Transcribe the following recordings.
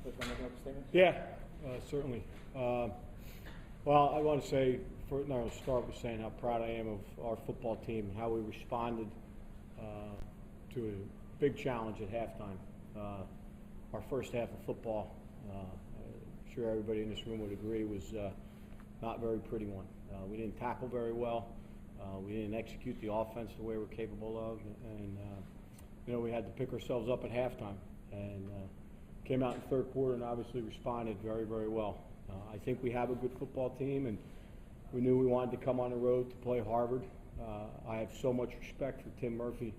Just want to make a statement? Yeah, certainly. Well, I want to say, I'll start with saying how proud I am of our football team and how we responded to a big challenge at halftime. Our first half of football, I'm sure everybody in this room would agree, was not a very pretty one. We didn't tackle very well. We didn't execute the offense the way we're capable of, and we had to pick ourselves up at halftime, and came out in the third quarter and obviously responded very, very well. I think we have a good football team, and we knew we wanted to come on the road to play Harvard. I have so much respect for Tim Murphy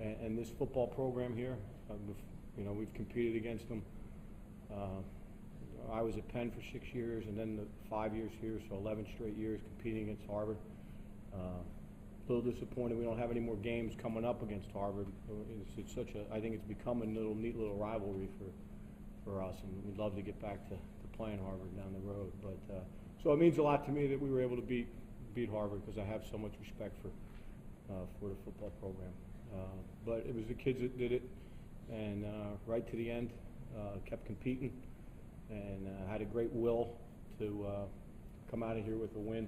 and this football program here. We've competed against them. I was at Penn for 6 years, and then the 5 years here, so 11 straight years competing against Harvard. A little disappointed we don't have any more games coming up against Harvard. I think it's become a neat little rivalry for us, and we'd love to get back to playing Harvard down the road. But so it means a lot to me that we were able to beat Harvard, because I have so much respect for the football program. But it was the kids that did it, and right to the end, kept competing, and had a great will to come out of here with a win,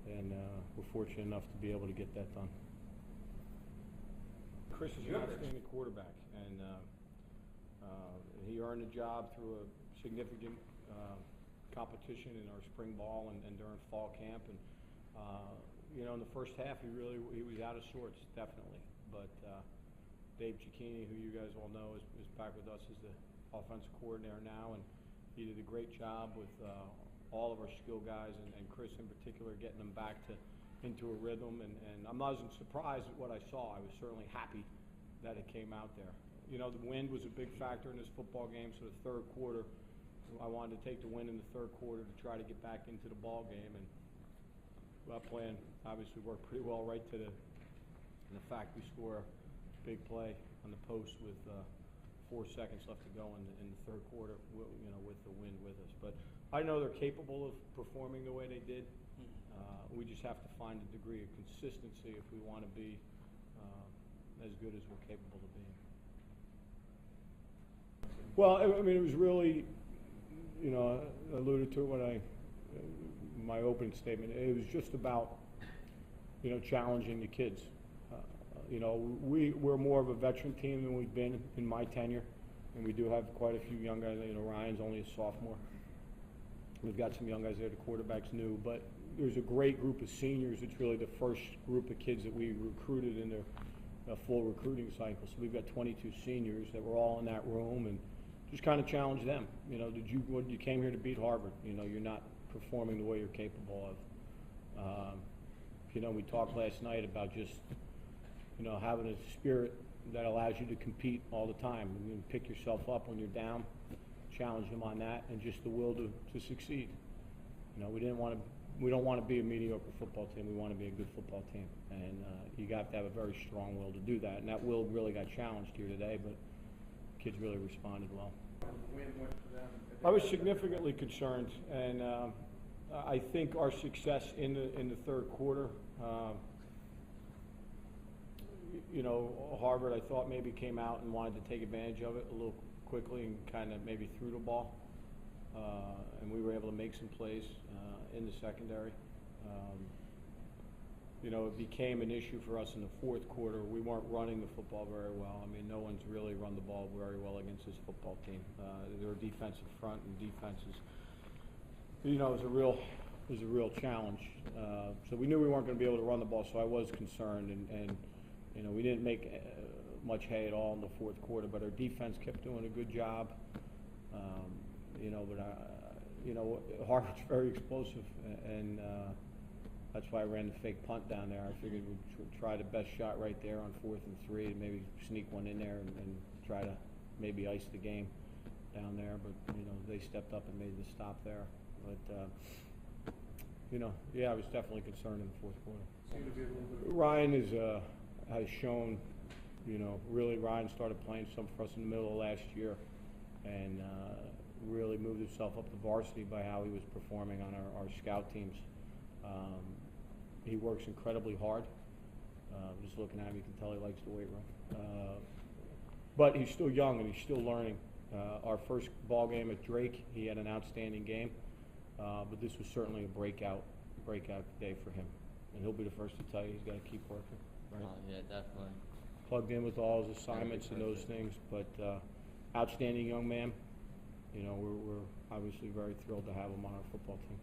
and we're fortunate enough to be able to get that done. Chris is an outstanding quarterback, and he earned a job through a significant competition in our spring ball and during fall camp. And in the first half, he was out of sorts, definitely. But Dave Cicchini, who you guys all know, is back with us as the offensive coordinator now, and he did a great job with all of our skill guys, and Chris in particular, getting them back into a rhythm. And I'm not as surprised at what I saw. I was certainly happy that it came out there. The wind was a big factor in this football game, so the third quarter, I wanted to take the win in the third quarter to try to get back into the ball game, and that plan obviously worked pretty well right to the fact we score a big play on the post with 4 seconds left to go in the third quarter, with the wind with us. But I know they're capable of performing the way they did. We just have to find a degree of consistency if we want to be as good as we're capable of being. Well, I mean, it was really, I alluded to it when my opening statement. It was just about, challenging the kids. We're more of a veteran team than we've been in my tenure, and we do have quite a few young guys. Ryan's only a sophomore. We've got some young guys there. The quarterback's new, but there's a great group of seniors. It's really the first group of kids that we recruited in their full recruiting cycle. So we've got 22 seniors that were all in that room, and just kind of challenge them. You came here to beat Harvard. You're not performing the way you're capable of. We talked last night about just, having a spirit that allows you to compete all the time. You pick yourself up when you're down, challenge them on that, and just the will to succeed. We don't want to be a mediocre football team. We want to be a good football team, and you got to have a very strong will to do that. And that will really got challenged here today, but kids really responded well. I was significantly concerned, and I think our success in the third quarter. Harvard, I thought, maybe came out and wanted to take advantage of it a little quickly and kind of maybe threw the ball, and we were able to make some plays in the secondary. It became an issue for us in the fourth quarter. We weren't running the football very well. I mean, no one's really run the ball very well against this football team. Their defensive front and defenses, is a real challenge. So we knew we weren't going to be able to run the ball, so I was concerned. And we didn't make much hay at all in the fourth quarter, but our defense kept doing a good job. Harvard's very explosive, and that's why I ran the fake punt down there. I figured we'd try the best shot right there on 4th and 3, and maybe sneak one in there and try to maybe ice the game down there. But they stepped up and made the stop there. But I was definitely concerned in the fourth quarter. Ryan has shown, really Ryan started playing some for us in the middle of last year, and really moved himself up to varsity by how he was performing on our scout teams. He works incredibly hard. Just looking at him, you can tell he likes the weight room. But he's still young and he's still learning. Our first ball game at Drake, he had an outstanding game, but this was certainly a breakout day for him. And he'll be the first to tell you he's got to keep working. Right? Yeah, definitely. Plugged in with all his assignments and those things, but outstanding young man. You know, we're obviously very thrilled to have him on our football team.